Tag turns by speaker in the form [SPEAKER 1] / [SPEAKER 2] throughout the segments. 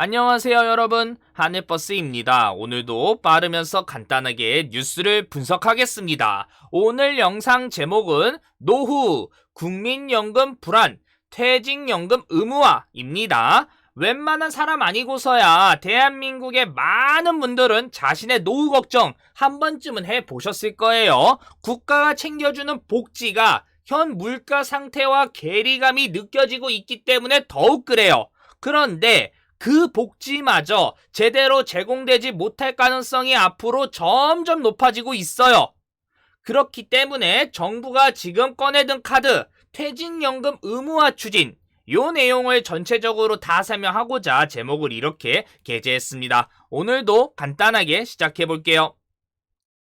[SPEAKER 1] 안녕하세요 여러분, 하늘버스입니다. 오늘도 빠르면서 간단하게 뉴스를 분석하겠습니다. 오늘 영상 제목은 노후, 국민연금 불안, 퇴직연금 의무화입니다. 웬만한 사람 아니고서야 대한민국의 많은 분들은 자신의 노후 걱정 한 번쯤은 해보셨을 거예요. 국가가 챙겨주는 복지가 현 물가 상태와 괴리감이 느껴지고 있기 때문에 더욱 그래요. 그런데 그 복지마저 제대로 제공되지 못할 가능성이 앞으로 점점 높아지고 있어요. 그렇기 때문에 정부가 지금 꺼내든 카드, 퇴직연금 의무화 추진, 요 내용을 전체적으로 다 설명하고자 제목을 이렇게 게재했습니다. 오늘도 간단하게 시작해볼게요.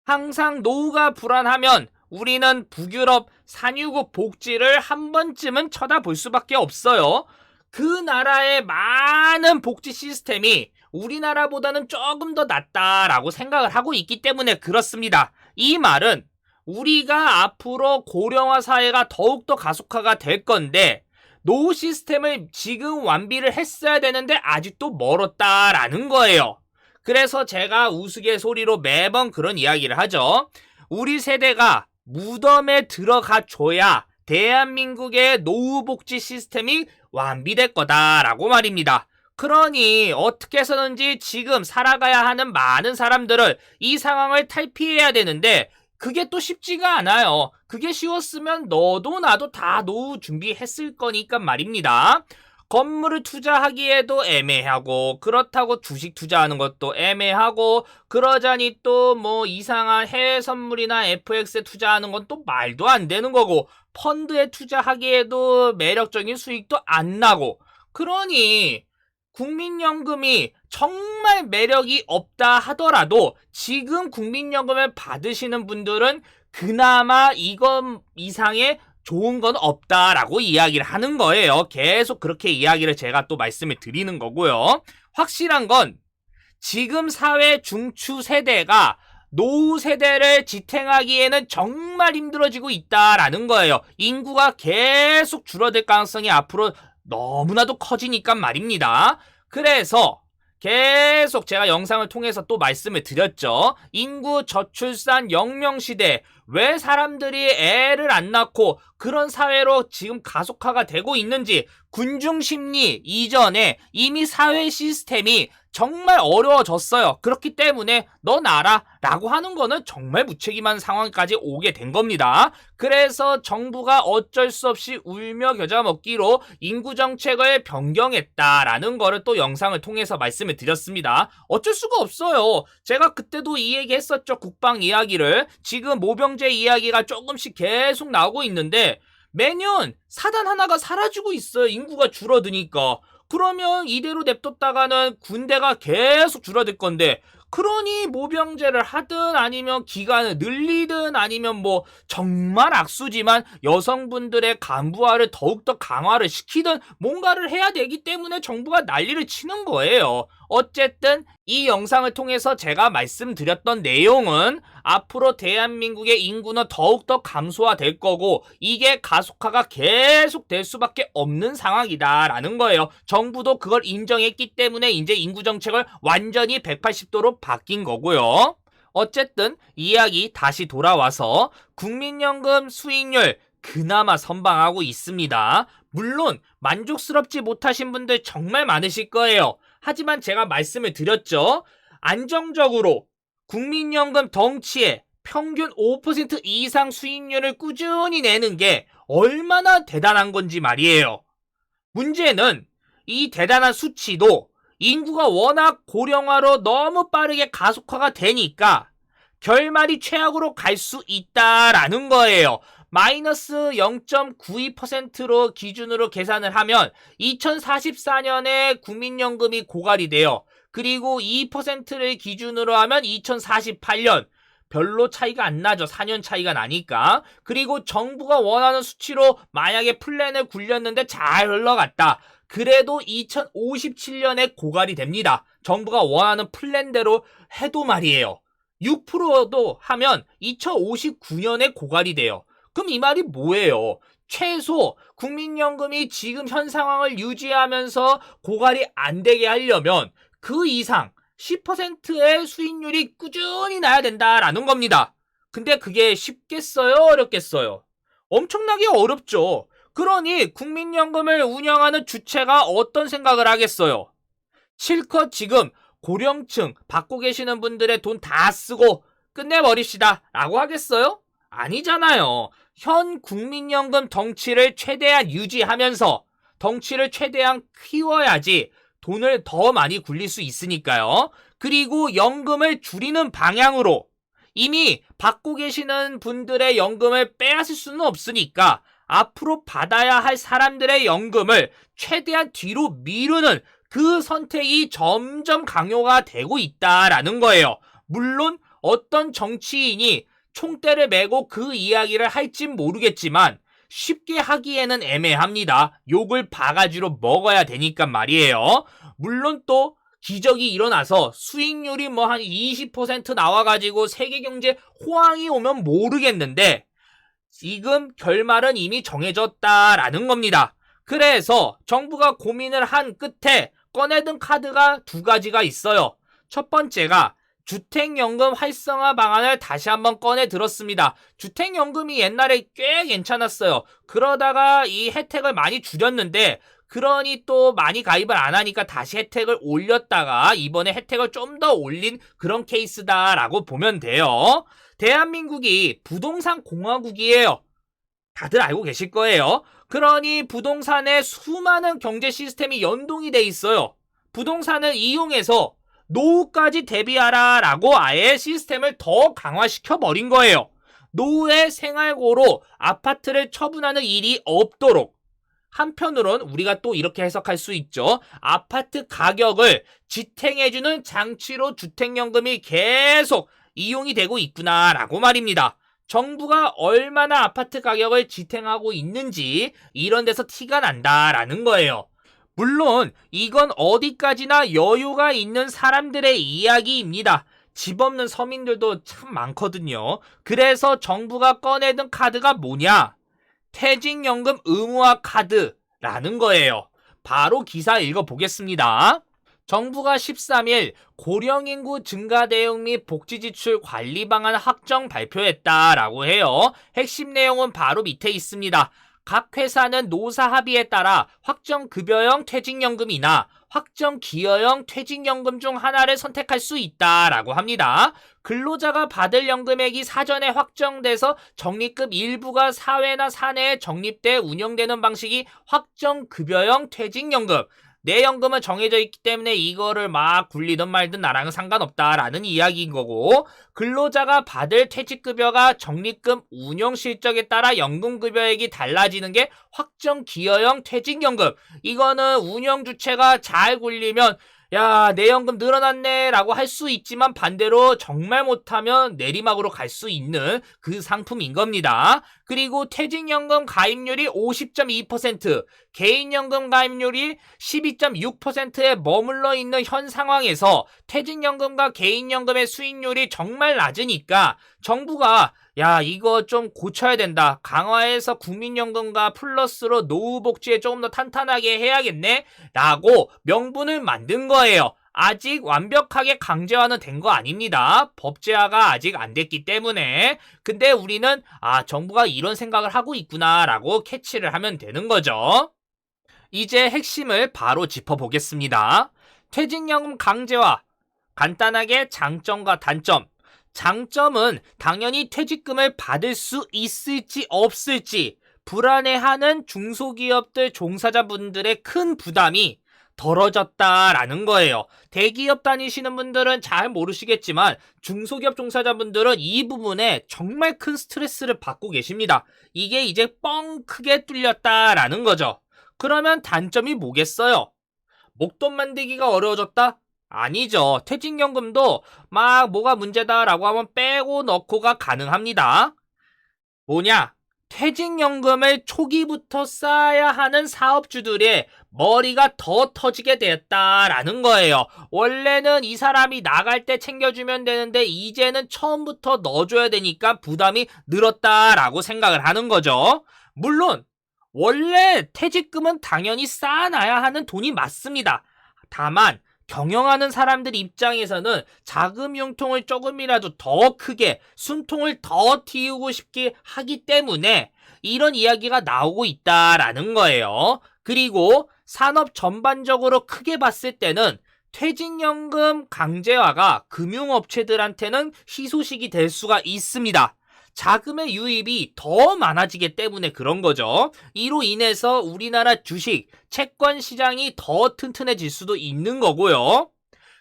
[SPEAKER 1] 항상 노후가 불안하면 우리는 북유럽 산유국 복지를 한 번쯤은 쳐다볼 수밖에 없어요. 그 나라의 많은 복지 시스템이 우리나라보다는 조금 더 낫다라고 생각을 하고 있기 때문에 그렇습니다. 이 말은 우리가 앞으로 고령화 사회가 더욱더 가속화가 될 건데 노후 시스템을 지금 완비를 했어야 되는데 아직도 멀었다라는 거예요. 그래서 제가 우스갯소리로 매번 그런 이야기를 하죠. 우리 세대가 무덤에 들어가 줘야 대한민국의 노후복지 시스템이 완비될 거다라고 말입니다. 그러니 어떻게 해서든지 지금 살아가야 하는 많은 사람들을 이 상황을 탈피해야 되는데 그게 또 쉽지가 않아요. 그게 쉬웠으면 너도 나도 다 노후 준비했을 거니까 말입니다. 건물을 투자하기에도 애매하고 그렇다고 주식 투자하는 것도 애매하고 그러자니 또 뭐 이상한 해외 선물이나 FX에 투자하는 건 또 말도 안 되는 거고 펀드에 투자하기에도 매력적인 수익도 안 나고 그러니 국민연금이 정말 매력이 없다 하더라도 지금 국민연금을 받으시는 분들은 그나마 이것 이상의 좋은 건 없다라고 이야기를 하는 거예요. 계속 그렇게 이야기를 제가 또 말씀을 드리는 거고요. 확실한 건 지금 사회 중추 세대가 노후 세대를 지탱하기에는 정말 힘들어지고 있다라는 거예요. 인구가 계속 줄어들 가능성이 앞으로 너무나도 커지니까 말입니다. 그래서 계속 제가 영상을 통해서 또 말씀을 드렸죠. 인구 저출산 혁명시대, 왜 사람들이 애를 안 낳고 그런 사회로 지금 가속화가 되고 있는지 군중심리 이전에 이미 사회 시스템이 정말 어려워졌어요. 그렇기 때문에 너 나라 라고 하는 거는 정말 무책임한 상황까지 오게 된 겁니다. 그래서 정부가 어쩔 수 없이 울며 겨자 먹기로 인구정책을 변경했다라는 거를 또 영상을 통해서 말씀을 드렸습니다. 어쩔 수가 없어요. 제가 그때도 이 얘기 했었죠. 국방 이야기를. 지금 모병제 이야기가 조금씩 계속 나오고 있는데 매년 사단 하나가 사라지고 있어요. 인구가 줄어드니까. 그러면 이대로 냅뒀다가는 군대가 계속 줄어들 건데 그러니 모병제를 하든 아니면 기간을 늘리든 아니면 뭐 정말 악수지만 여성분들의 간부화를 더욱더 강화를 시키든 뭔가를 해야 되기 때문에 정부가 난리를 치는 거예요. 어쨌든 이 영상을 통해서 제가 말씀드렸던 내용은 앞으로 대한민국의 인구는 더욱더 감소화될 거고 이게 가속화가 계속 될 수밖에 없는 상황이다라는 거예요. 정부도 그걸 인정했기 때문에 이제 인구정책을 완전히 180도로 바뀐 거고요. 어쨌든 이야기 다시 돌아와서 국민연금 수익률 그나마 선방하고 있습니다. 물론 만족스럽지 못하신 분들 정말 많으실 거예요. 하지만 제가 말씀을 드렸죠. 안정적으로 국민연금 덩치에 평균 5% 이상 수익률을 꾸준히 내는 게 얼마나 대단한 건지 말이에요. 문제는 이 대단한 수치도 인구가 워낙 고령화로 너무 빠르게 가속화가 되니까 결말이 최악으로 갈 수 있다라는 거예요. 마이너스 0.92%로 기준으로 계산을 하면 2044년에 국민연금이 고갈이 돼요. 그리고 2%를 기준으로 하면 2048년. 별로 차이가 안 나죠. 4년 차이가 나니까. 그리고 정부가 원하는 수치로 만약에 플랜을 굴렸는데 잘 흘러갔다. 그래도 2057년에 고갈이 됩니다. 정부가 원하는 플랜대로 해도 말이에요. 6%도 하면 2059년에 고갈이 돼요. 그럼 이 말이 뭐예요? 최소 국민연금이 지금 현 상황을 유지하면서 고갈이 안 되게 하려면 그 이상 10%의 수익률이 꾸준히 나야 된다라는 겁니다. 근데 그게 쉽겠어요? 어렵겠어요? 엄청나게 어렵죠. 그러니 국민연금을 운영하는 주체가 어떤 생각을 하겠어요? 실컷 지금 고령층 받고 계시는 분들의 돈 다 쓰고 끝내버립시다 라고 하겠어요? 아니잖아요. 현 국민연금 덩치를 최대한 유지하면서 덩치를 최대한 키워야지 돈을 더 많이 굴릴 수 있으니까요. 그리고 연금을 줄이는 방향으로 이미 받고 계시는 분들의 연금을 빼앗을 수는 없으니까 앞으로 받아야 할 사람들의 연금을 최대한 뒤로 미루는 그 선택이 점점 강요가 되고 있다라는 거예요. 물론 어떤 정치인이 총대를 메고 그 이야기를 할진 모르겠지만 쉽게 하기에는 애매합니다. 욕을 바가지로 먹어야 되니까 말이에요. 물론 또 기적이 일어나서 수익률이 뭐 한 20% 나와가지고 세계 경제 호황이 오면 모르겠는데 지금 결말은 이미 정해졌다라는 겁니다. 그래서 정부가 고민을 한 끝에 꺼내든 카드가 두 가지가 있어요. 첫 번째가 주택연금 활성화 방안을 다시 한번 꺼내 들었습니다. 주택연금이 옛날에 꽤 괜찮았어요. 그러다가 이 혜택을 많이 줄였는데 그러니 또 많이 가입을 안 하니까 다시 혜택을 올렸다가 이번에 혜택을 좀 더 올린 그런 케이스다라고 보면 돼요. 대한민국이 부동산 공화국이에요. 다들 알고 계실 거예요. 그러니 부동산에 수많은 경제 시스템이 연동이 돼 있어요. 부동산을 이용해서 노후까지 대비하라 라고 아예 시스템을 더 강화시켜 버린 거예요. 노후의 생활고로 아파트를 처분하는 일이 없도록. 한편으론 우리가 또 이렇게 해석할 수 있죠. 아파트 가격을 지탱해주는 장치로 주택연금이 계속 이용이 되고 있구나라고 말입니다. 정부가 얼마나 아파트 가격을 지탱하고 있는지 이런 데서 티가 난다라는 거예요. 물론 이건 어디까지나 여유가 있는 사람들의 이야기입니다. 집 없는 서민들도 참 많거든요. 그래서 정부가 꺼내든 카드가 뭐냐? 퇴직연금 의무화 카드라는 거예요. 바로 기사 읽어보겠습니다. 정부가 13일 고령인구 증가 대응 및 복지지출 관리 방안 확정 발표했다라고 해요. 핵심 내용은 바로 밑에 있습니다. 각 회사는 노사 합의에 따라 확정급여형 퇴직연금이나 확정기여형 퇴직연금 중 하나를 선택할 수 있다라고 합니다. 근로자가 받을 연금액이 사전에 확정돼서 적립금 일부가 사회나 사내에 적립돼 운영되는 방식이 확정급여형 퇴직연금. 내 연금은 정해져 있기 때문에 이거를 막 굴리든 말든 나랑은 상관없다라는 이야기인 거고, 근로자가 받을 퇴직급여가 적립금 운용 실적에 따라 연금급여액이 달라지는 게 확정기여형 퇴직연금. 이거는 운영 주체가 잘 굴리면 야, 내 연금 늘어났네 라고 할 수 있지만 반대로 정말 못하면 내리막으로 갈 수 있는 그 상품인 겁니다. 그리고 퇴직연금 가입률이 50.2%, 개인연금 가입률이 12.6%에 머물러 있는 현 상황에서 퇴직연금과 개인연금의 수익률이 정말 낮으니까 정부가 야, 이거 좀 고쳐야 된다. 강화해서 국민연금과 플러스로 노후복지에 조금 더 탄탄하게 해야겠네? 라고 명분을 만든 거예요. 아직 완벽하게 강제화는 된 거 아닙니다. 법제화가 아직 안 됐기 때문에. 근데 우리는 정부가 이런 생각을 하고 있구나 라고 캐치를 하면 되는 거죠. 이제 핵심을 바로 짚어보겠습니다. 퇴직연금 강제화. 간단하게 장점과 단점. 장점은 당연히 퇴직금을 받을 수 있을지 없을지 불안해하는 중소기업들 종사자분들의 큰 부담이 덜어졌다라는 거예요. 대기업 다니시는 분들은 잘 모르시겠지만 중소기업 종사자분들은 이 부분에 정말 큰 스트레스를 받고 계십니다. 이게 이제 뻥 크게 뚫렸다라는 거죠. 그러면 단점이 뭐겠어요? 목돈 만들기가 어려워졌다? 아니죠. 퇴직연금도 막 뭐가 문제다라고 하면 빼고 넣고가 가능합니다. 뭐냐? 퇴직연금을 초기부터 쌓아야 하는 사업주들의 머리가 더 터지게 되었다라는 거예요. 원래는 이 사람이 나갈 때 챙겨주면 되는데 이제는 처음부터 넣어줘야 되니까 부담이 늘었다라고 생각을 하는 거죠. 물론 원래 퇴직금은 당연히 쌓아놔야 하는 돈이 맞습니다. 다만 경영하는 사람들 입장에서는 자금 융통을 조금이라도 더 크게 숨통을 더 틔우고 싶게 하기 때문에 이런 이야기가 나오고 있다라는 거예요. 그리고 산업 전반적으로 크게 봤을 때는 퇴직연금 강제화가 금융업체들한테는 희소식이 될 수가 있습니다. 자금의 유입이 더 많아지기 때문에 그런 거죠. 이로 인해서 우리나라 주식, 채권 시장이 더 튼튼해질 수도 있는 거고요.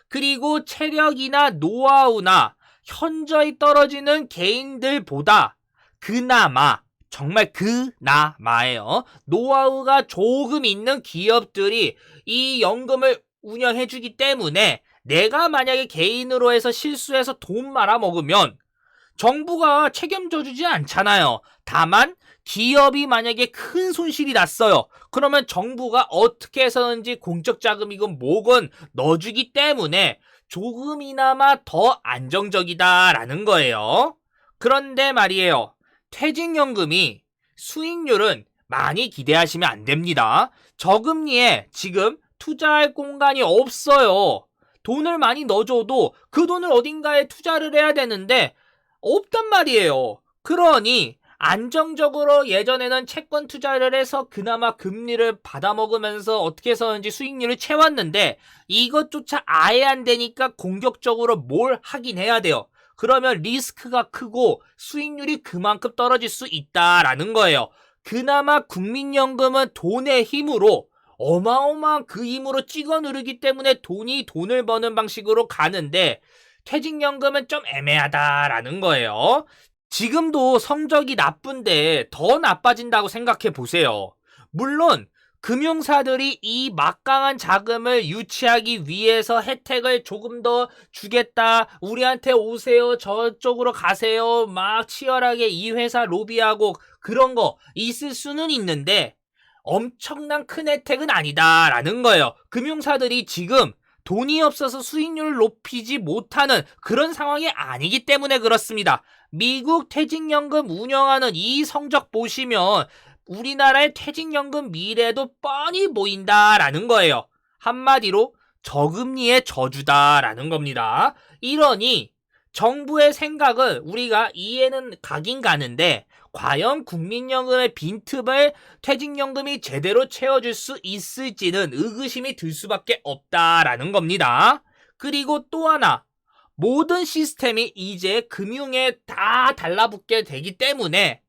[SPEAKER 1] 그리고 체력이나 노하우나 현저히 떨어지는 개인들보다 그나마, 정말 그나마예요, 노하우가 조금 있는 기업들이 이 연금을 운영해주기 때문에 내가 만약에 개인으로 해서 실수해서 돈 말아먹으면 정부가 책임져주지 않잖아요. 다만 기업이 만약에 큰 손실이 났어요. 그러면 정부가 어떻게 해서든지 공적 자금이건 뭐건 넣어주기 때문에 조금이나마 더 안정적이다라는 거예요. 그런데 말이에요, 퇴직연금이 수익률은 많이 기대하시면 안 됩니다. 저금리에 지금 투자할 공간이 없어요. 돈을 많이 넣어줘도 그 돈을 어딘가에 투자를 해야 되는데 없단 말이에요. 그러니 안정적으로 예전에는 채권 투자를 해서 그나마 금리를 받아먹으면서 어떻게 해서든지 수익률을 채웠는데 이것조차 아예 안 되니까 공격적으로 뭘 하긴 해야 돼요. 그러면 리스크가 크고 수익률이 그만큼 떨어질 수 있다라는 거예요. 그나마 국민연금은 돈의 힘으로, 어마어마한 그 힘으로 찍어 누르기 때문에 돈을 버는 방식으로 가는데 퇴직연금은 좀 애매하다라는 거예요. 지금도 성적이 나쁜데 더 나빠진다고 생각해 보세요. 물론 금융사들이 이 막강한 자금을 유치하기 위해서 혜택을 조금 더 주겠다, 우리한테 오세요, 저쪽으로 가세요, 막 치열하게 이 회사 로비하고 그런 거 있을 수는 있는데 엄청난 큰 혜택은 아니다라는 거예요. 금융사들이 지금 돈이 없어서 수익률을 높이지 못하는 그런 상황이 아니기 때문에 그렇습니다. 미국 퇴직연금 운영하는 이 성적 보시면 우리나라의 퇴직연금 미래도 뻔히 보인다라는 거예요. 한마디로 저금리의 저주다라는 겁니다. 이러니 정부의 생각은 우리가 이해는 가긴 가는데 과연 국민연금의 빈틈을 퇴직연금이 제대로 채워줄 수 있을지는 의구심이 들 수밖에 없다라는 겁니다. 그리고 또 하나, 모든 시스템이 이제 금융에 다 달라붙게 되기 때문에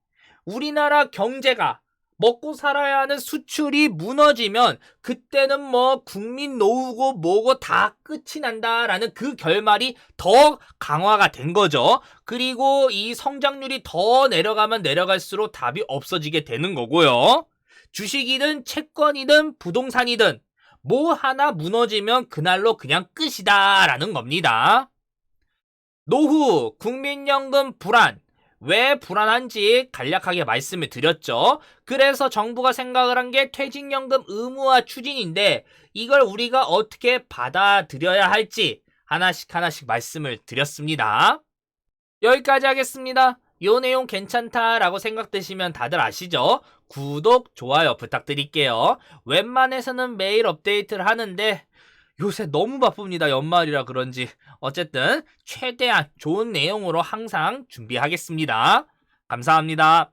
[SPEAKER 1] 우리나라 경제가 먹고 살아야 하는 수출이 무너지면 그때는 뭐 국민 노후고 뭐고 다 끝이 난다라는 그 결말이 더 강화가 된 거죠. 그리고 이 성장률이 더 내려가면 내려갈수록 답이 없어지게 되는 거고요. 주식이든 채권이든 부동산이든 뭐 하나 무너지면 그날로 그냥 끝이다라는 겁니다. 노후, 국민연금 불안. 왜 불안한지 간략하게 말씀을 드렸죠. 그래서 정부가 생각을 한 게 퇴직연금 의무화 추진인데 이걸 우리가 어떻게 받아들여야 할지 하나씩 말씀을 드렸습니다. 여기까지 하겠습니다. 요 내용 괜찮다라고 생각되시면 다들 아시죠? 구독, 좋아요 부탁드릴게요. 웬만해서는 매일 업데이트를 하는데 요새 너무 바쁩니다. 연말이라 그런지. 어쨌든 최대한 좋은 내용으로 항상 준비하겠습니다. 감사합니다.